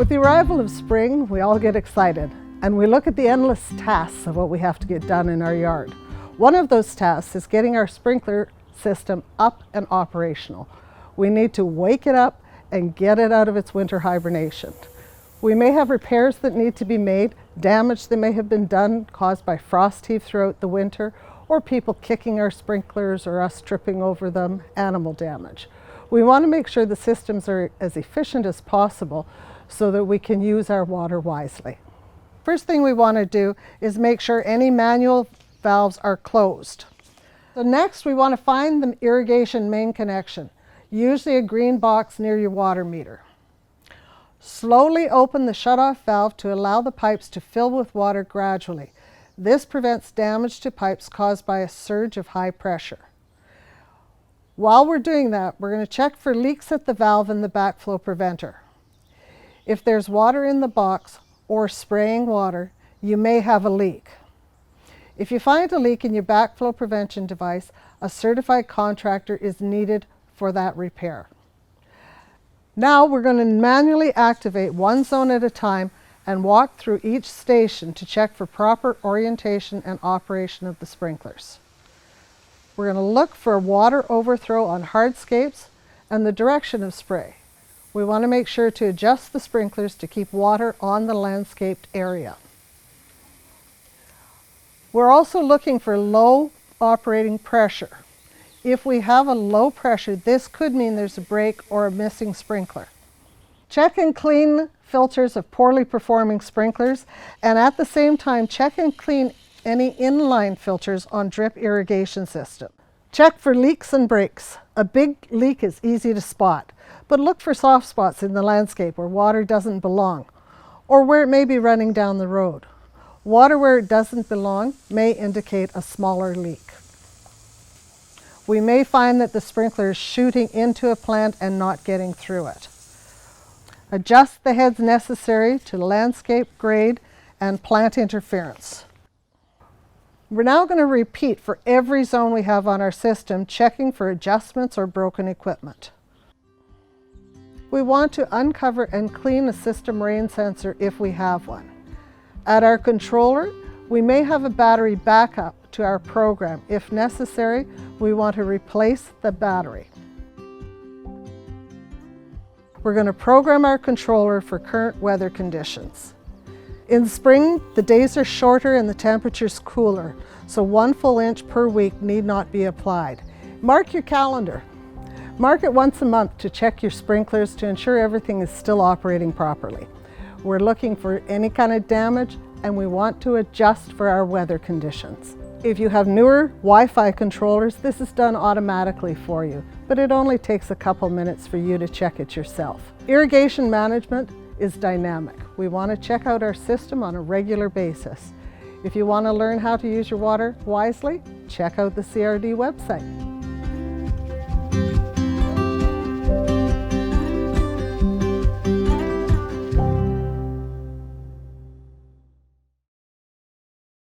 With the arrival of spring, we all get excited and we look at the endless tasks of what we have to get done in our yard. One of those tasks is getting our sprinkler system up and operational. We need to wake it up and get it out of its winter hibernation. We may have repairs that need to be made, damage that may have been done caused by frost heave throughout the winter, or people kicking our sprinklers or us tripping over them, animal damage. We want to make sure the systems are as efficient as possible so that we can use our water wisely. First thing we want to do is make sure any manual valves are closed. So next we want to find the irrigation main connection, usually a green box near your water meter. Slowly open the shut-off valve to allow the pipes to fill with water gradually. This prevents damage to pipes caused by a surge of high pressure. While we're doing that, we're going to check for leaks at the valve and the backflow preventer. If there's water in the box or spraying water, you may have a leak. If you find a leak in your backflow prevention device, a certified contractor is needed for that repair. Now we're going to manually activate one zone at a time and walk through each station to check for proper orientation and operation of the sprinklers. We're going to look for water overthrow on hardscapes and the direction of spray. We want to make sure to adjust the sprinklers to keep water on the landscaped area. We're also looking for low operating pressure. If we have a low pressure, this could mean there's a break or a missing sprinkler. Check and clean filters of poorly performing sprinklers, and at the same time check and clean any inline filters on drip irrigation system. Check for leaks and breaks. A big leak is easy to spot, but look for soft spots in the landscape where water doesn't belong, or where it may be running down the road. Water where it doesn't belong may indicate a smaller leak. We may find that the sprinkler is shooting into a plant and not getting through it. Adjust the heads necessary to landscape grade and plant interference. We're now going to repeat for every zone we have on our system, checking for adjustments or broken equipment. We want to uncover and clean a system rain sensor if we have one. At our controller, we may have a battery backup to our program. If necessary, we want to replace the battery. We're going to program our controller for current weather conditions. In spring, the days are shorter and the temperature's cooler, so 1 full inch per week need not be applied. Mark your calendar. Mark it once a month to check your sprinklers to ensure everything is still operating properly. We're looking for any kind of damage, and we want to adjust for our weather conditions. If you have newer Wi-Fi controllers, this is done automatically for you, but it only takes a couple minutes for you to check it yourself. Irrigation management is dynamic. We want to check out our system on a regular basis. If you want to learn how to use your water wisely, check out the CRD website.